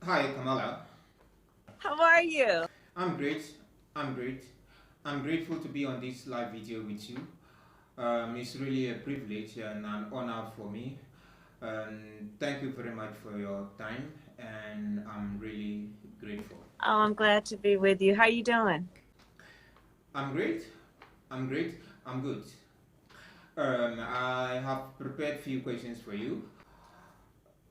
Hi, Kamala. How are you? I'm great. I'm great. I'm grateful to be on this live video with you. It's really a privilege and an honor for me. Thank you very much for your time, and I'm really grateful. Oh, I'm glad to be with you. How you doing? I'm great. I'm great. I'm good. I have prepared few questions for you.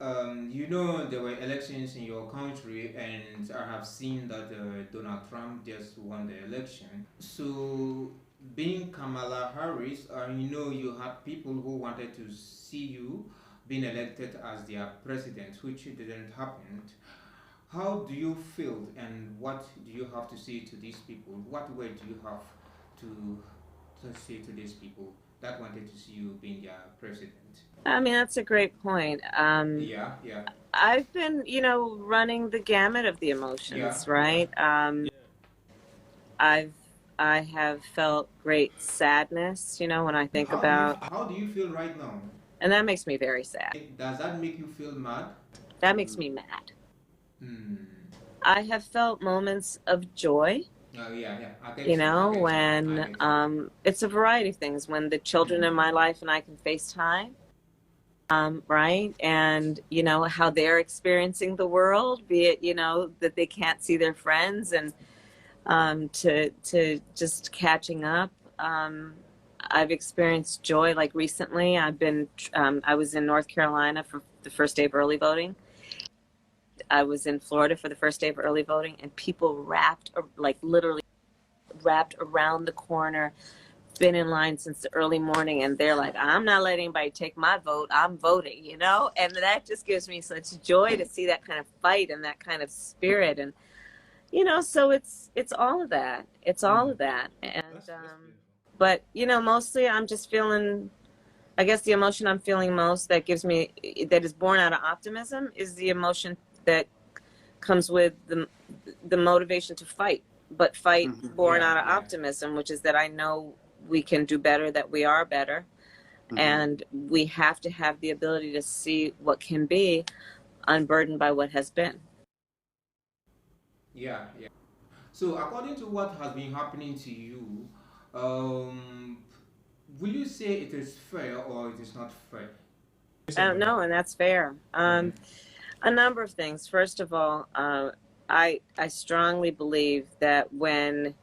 There were elections in your country, and I have seen that Donald Trump just won the election. So, being Kamala Harris, you had people who wanted to see you being elected as their president, which didn't happen. How do you feel, and what do you have to say to these people? What word do you have to say to these people that wanted to see you being their president? I mean, that's a great point. Yeah, yeah, I've been, running the gamut of the yeah, emotions, yeah. right? I've I have felt great sadness, when I think about, How do you feel right now? and that makes me very sad. Does that make you feel mad? That makes me mad. Hmm. I have felt moments of joy, Oh yeah, yeah. I get you. I get you. I when get you. it's a variety of things. When the children in my life and I can FaceTime, right? And, how they're experiencing the world, be it, that they can't see their friends and to just catching up. I've experienced joy. Like recently, I was in North Carolina for the first day of early voting. I was in Florida for the first day of early voting, and people like literally wrapped around the corner, been in line since the early morning, and they're like, I'm not letting anybody take my vote, I'm voting, and that just gives me such joy to see that kind of fight and that kind of spirit. And so it's all of that, and but mostly I'm just feeling, I guess the emotion I'm feeling most, that is born out of optimism, is the emotion that comes with the motivation to fight, but fight born Yeah, out of yeah. optimism, which is that I know we can do better, that we are better, and we have to have the ability to see what can be, unburdened by what has been. Yeah, yeah. So according to what has been happening to you, um, will you say it is fair or it is not fair? No, and that's fair. A number of things. First of all, I strongly believe that when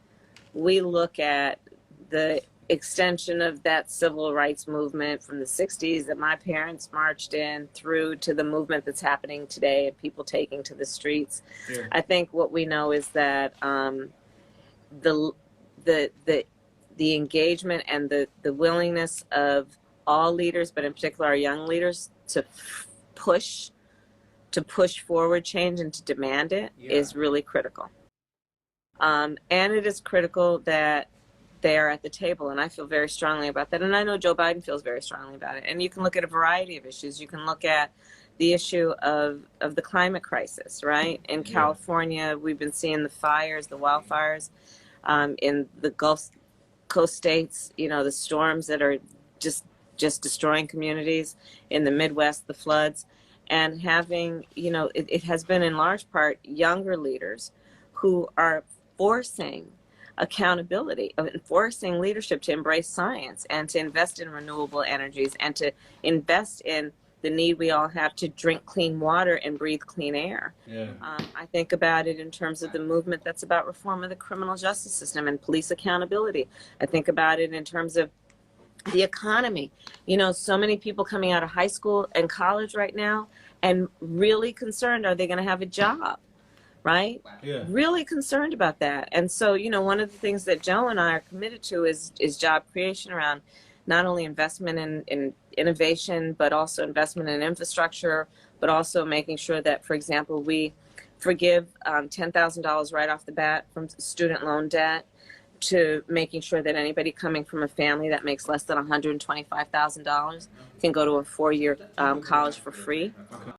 we look at the extension of that civil rights movement from the 60s that my parents marched in through to the movement that's happening today of people taking to the streets. Yeah. I think what we know is that the the the the engagement and the willingness of all leaders, but in particular our young leaders, to push forward change and to demand it, yeah, is really critical. And it is critical that they are at the table, and I feel very strongly about that. And I know Joe Biden feels very strongly about it. And you can look at a variety of issues. You can look at the issue of the climate crisis, right? In California, we've been seeing the fires, the wildfires, in the Gulf Coast states, the storms that are just destroying communities. In the Midwest, the floods. And having, it has been in large part younger leaders who are forcing accountability, of enforcing leadership to embrace science and to invest in renewable energies and to invest in the need we all have to drink clean water and breathe clean air. Yeah. I think about it in terms of the movement that's about reform of the criminal justice system and police accountability. I think about it in terms of the economy. So many people coming out of high school and college right now and really concerned, are they going to have a job? Right? Yeah. Really concerned about that. And so, one of the things that Joe and I are committed to is job creation around not only investment in innovation, but also investment in infrastructure, but also making sure that, for example, we forgive $10,000 right off the bat from student loan debt, to making sure that anybody coming from a family that makes less than $125,000 can go to a 4-year college for free.